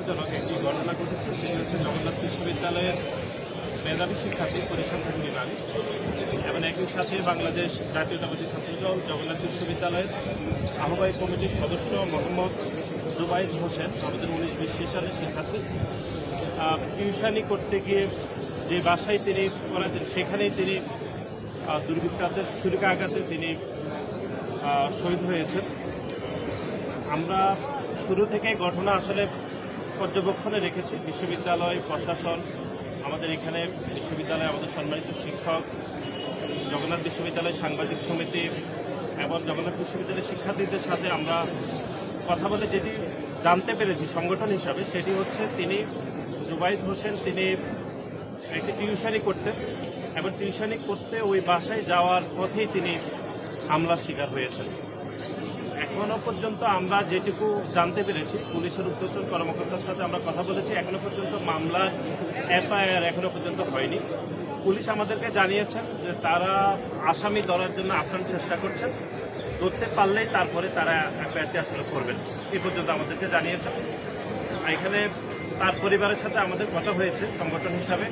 দুঃখজনক একটি ঘটনা ঘটেছে, সেটি হচ্ছে জগন্নাথ বিশ্ববিদ্যালয়ের মেধাবী শিক্ষার্থী পরিসংখ্যান বিভাগ এবং একই সাথে বাংলাদেশ জাতীয়তাবাদী ছাত্রদল জগন্নাথ বিশ্ববিদ্যালয়ের আহ্বায়ক কমিটির সদস্য মোহাম্মদ জুবাইদ হোসেন, আমাদের 19-20 সালের শিক্ষার্থী, টিউশনি করতে গিয়ে যে বাসায় তিনি পড়াতেন সেখানেই তিনি দুর্বৃত্তদের ছুরিকাঘাতে তিনি শহীদ হয়েছেন। আমরা শুরু থেকে ঘটনা আসলে পর্যবেক্ষণে রেখেছি। বিশ্ববিদ্যালয় প্রশাসন, আমাদের এখানে বিশ্ববিদ্যালয়ে আমাদের সম্মানিত শিক্ষক, জগন্নাথ বিশ্ববিদ্যালয় সাংবাদিক সমিতি এবং জগন্নাথ বিশ্ববিদ্যালয়ের শিক্ষার্থীদের সাথে আমরা কথা বলে যেটি জানতে পেরেছি সংগঠন হিসাবে, সেটি হচ্ছে তিনি জুবাইদ হোসেন তিনি একটি টিউশনি করতেন এবং টিউশনি করতে ওই বাসায় যাওয়ার পথেই তিনি হামলার শিকার হয়েছেন। এখনো পর্যন্ত আমরা যেটুকু জানতে পেরেছি, পুলিশের ঊর্ধ্বতন কর্মকর্তার সাথে আমরা কথা বলেছি, এখনো পর্যন্ত মামলার এফআইআর এখনো পর্যন্ত হয়নি। পুলিশ আমাদেরকে জানিয়েছেন যে তারা আসামি ধরার জন্য আপ্রাণ চেষ্টা করছেন, ধরতে পারলেই তারপরে তারা এফআইআরটি আসলে করবেন, এই পর্যন্ত আমাদেরকে জানিয়েছেন। এখানে তার পরিবারের সাথে আমাদের কথা হয়েছে সংগঠন হিসাবে,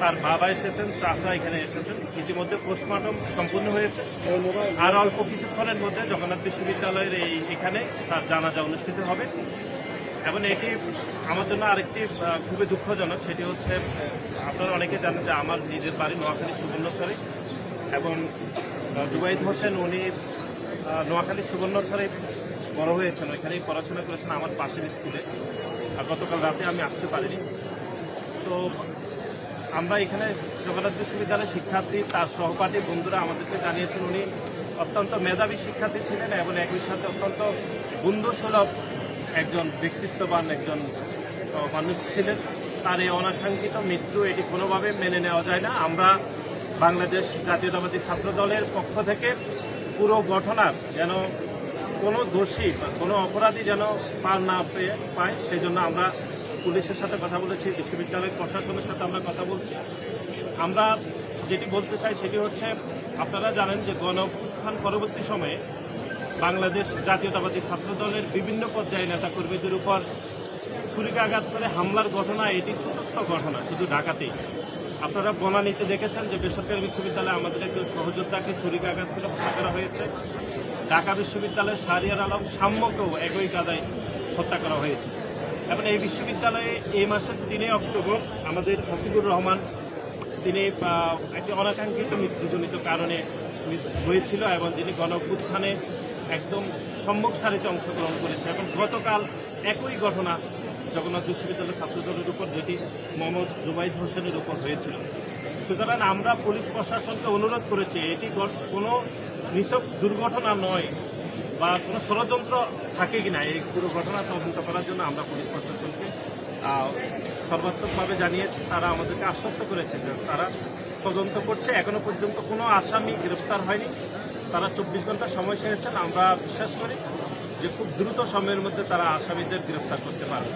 তার বাবা এসেছেন, চাচা এখানে এসেছেন। ইতিমধ্যে পোস্টমর্টম সম্পূর্ণ হয়েছে, আর অল্প কিছুক্ষণের মধ্যে জগন্নাথ বিশ্ববিদ্যালয়ের এখানে তার জানাজা অনুষ্ঠিত হবে। এবং এটি আমার জন্য আরেকটি খুবই দুঃখজনক, সেটি হচ্ছে আপনারা অনেকে জানেন যে আমার নিজের বাড়ি নোয়াখালী সুবর্ণচরে, এবং জুবাইদ হোসেন উনি নোয়াখালী সুবর্ণচরে বড় হয়েছেন, ওইখানেই পড়াশোনা করেছেন আমার পাশের স্কুলে। আর গতকাল রাতে আমি আসতে পারিনি। তো আমরা এখানে জগন্নাথ বিশ্ববিদ্যালয়ের শিক্ষার্থী, তার সহপাঠী বন্ধুরা আমাদেরকে জানিয়েছেন উনি অত্যন্ত মেধাবী শিক্ষার্থী ছিলেন এবং একই সাথে অত্যন্ত বন্ধুসুলভ একজন ব্যক্তিত্ববান একজন মানুষ ছিলেন। তার এই অনাকাঙ্ক্ষিত মৃত্যু এটি কোনোভাবে মেনে নেওয়া যায় না। আমরা বাংলাদেশ জাতীয়তাবাদী ছাত্রদলের পক্ষ থেকে পুরো ঘটনার যেন কোনো দোষী বা কোনো অপরাধী যেন পার না পায়, সেই জন্য আমরা পুলিশের সাথে কথা বলেছি, বিশ্ববিদ্যালয়ের প্রশাসনের সাথে আমরা কথা বলছি। আমরা যেটি বলতে চাই সেটি হচ্ছে, আপনারা জানেন যে গণঅভ্যুত্থান পরবর্তী সময়ে বাংলাদেশ জাতীয়তাবাদী ছাত্রদলের বিভিন্ন পর্যায়ে নেতাকর্মীদের উপর ছুরিকাঘাত করে হামলার ঘটনা এটি চতুর্থ ঘটনা শুধু ঢাকাতেই। আপনারা বনানীতে দেখেছেন যে বেসরকারি বিশ্ববিদ্যালয়ে আমাদের একজন সহযোদ্ধাকে ছুরিকাঘাত করে হত্যা করা হয়েছে। ঢাকা বিশ্ববিদ্যালয়ের শাহরিয়ার আলম সাম্যকেও একই কাদায় হত্যা করা হয়েছে। এবং এই বিশ্ববিদ্যালয়ে এই মাসের 3 অক্টোবর আমাদের হাসিবুর রহমান তিনি একটি অনাকাঙ্ক্ষিত মৃত্যুজনিত কারণে হয়েছিল এবং তিনি গণঅভ্যুত্থানে একদম সম্মুখ সারিতে অংশগ্রহণ করেছে। এবং গতকাল একই ঘটনা জগন্নাথ বিশ্ববিদ্যালয়ের ছাত্রদলের উপর, যেটি মোহাম্মদ জুবাইদ হোসেনের উপর হয়েছিল। সুতরাং আমরা পুলিশ প্রশাসনকে অনুরোধ করেছি, এটি কোনো নিছক দুর্ঘটনা নয় বা কোনো ষড়যন্ত্র থাকে কিনা এই পুরো ঘটনা তদন্ত করার জন্য আমরা পুলিশ প্রশাসনকে সর্বাত্মকভাবে জানিয়েছি। তারা আমাদেরকে আশ্বস্ত করেছে যে তারা তদন্ত করছে। এখনো পর্যন্ত কোনো আসামি গ্রেপ্তার হয়নি। তারা 24 ঘন্টা সময় চেয়েছেন। আমরা বিশ্বাস করি যে খুব দ্রুত সময়ের মধ্যে তারা আসামিদের গ্রেপ্তার করতে পারবে।